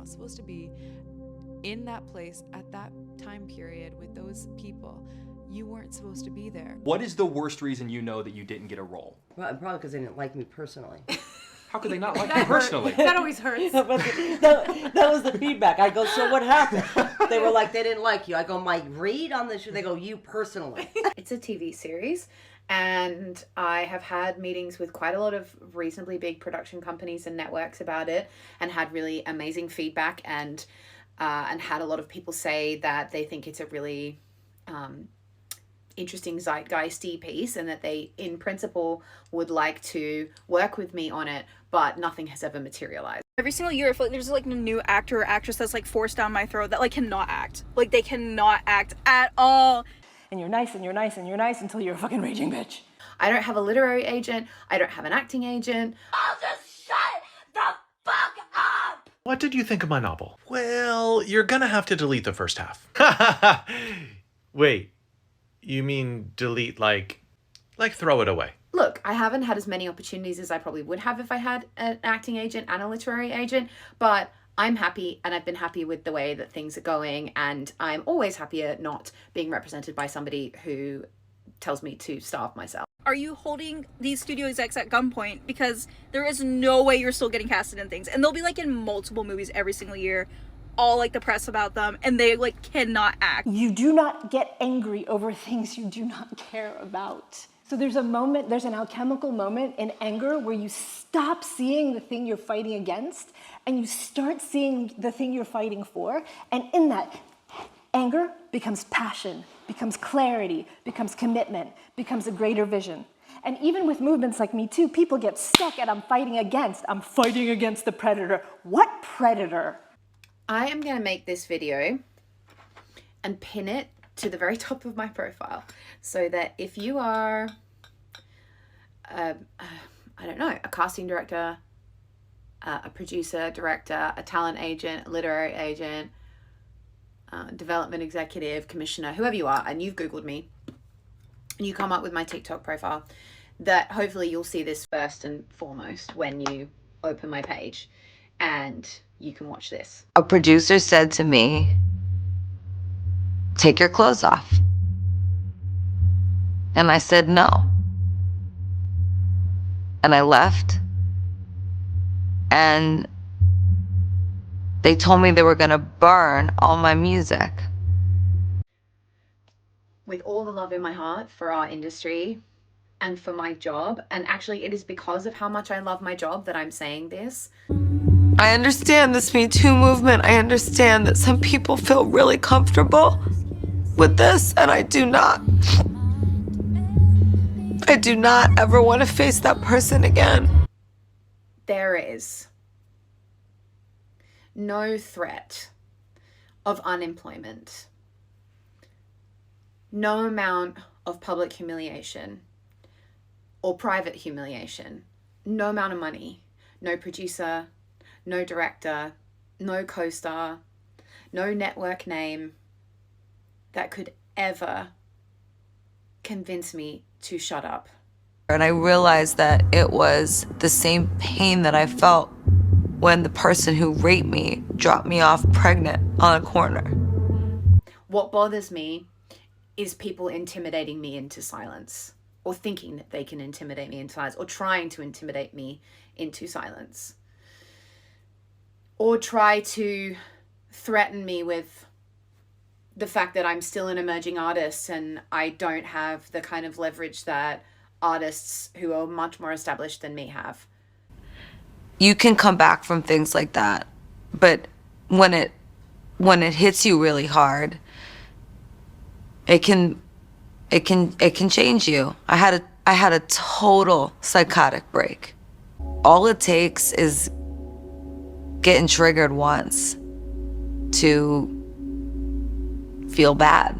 not supposed to be in that place at that time period with those people. You weren't supposed to be there. What is the worst reason you know that you didn't get a role? Well, probably because they didn't like me personally. How could they not like you personally? That always hurts. that was the feedback. I go, so what happened? They were like, they didn't like you. I go, my read on the show. They go, you personally. It's a TV series, and I have had meetings with quite a lot of reasonably big production companies and networks about it, and had really amazing feedback, and had a lot of people say that they think it's a really interesting zeitgeisty piece, and that they in principle would like to work with me on it, but nothing has ever materialized. Every single year I feel like there's like a new actor or actress that's like forced down my throat that like cannot act. Like they cannot act at all. And you're nice and you're nice and you're nice until you're a fucking raging bitch. I don't have a literary agent. I don't have an acting agent. I'll just shut the fuck up! What did you think of my novel? Well, you're gonna have to delete the first half. Wait, you mean delete like throw it away? Look, I haven't had as many opportunities as I probably would have if I had an acting agent and a literary agent, but I'm happy, and I've been happy with the way that things are going, and I'm always happier not being represented by somebody who tells me to starve myself. Are you holding these studio execs at gunpoint? Because there is no way you're still getting casted in things. And they'll be like in multiple movies every single year, all like the press about them, and they like cannot act. You do not get angry over things you do not care about. So there's a moment, there's an alchemical moment in anger where you stop seeing the thing you're fighting against and you start seeing the thing you're fighting for. And in that, anger becomes passion, becomes clarity, becomes commitment, becomes a greater vision. And even with movements like Me Too, people get stuck at I'm fighting against the predator. What predator? I am going to make this video and pin it to the very top of my profile, so that if you are, I don't know, a casting director, a producer, director, a talent agent, a literary agent, development executive, commissioner, whoever you are, and you've Googled me, and you come up with my TikTok profile, that hopefully you'll see this first and foremost when you open my page, and you can watch this. A producer said to me, "Take your clothes off." And I said no. And I left. And they told me they were gonna burn all my music. With all the love in my heart for our industry and for my job, and actually it is because of how much I love my job that I'm saying this. I understand this Me Too movement. I understand that some people feel really comfortable with this, and I do not. I do not ever want to face that person again. There is no threat of unemployment, no amount of public humiliation or private humiliation, no amount of money, no producer, no director, no co-star, no network name that could ever convince me to shut up. And I realized that it was the same pain that I felt when the person who raped me dropped me off pregnant on a corner. What bothers me is people intimidating me into silence, or thinking that they can intimidate me into silence, or trying to intimidate me into silence, or try to threaten me with the fact that I'm still an emerging artist and I don't have the kind of leverage that artists who are much more established than me have. You can come back from things like that, but when it hits you really hard, it can change you. I had a total psychotic break. All it takes is getting triggered once to feel bad.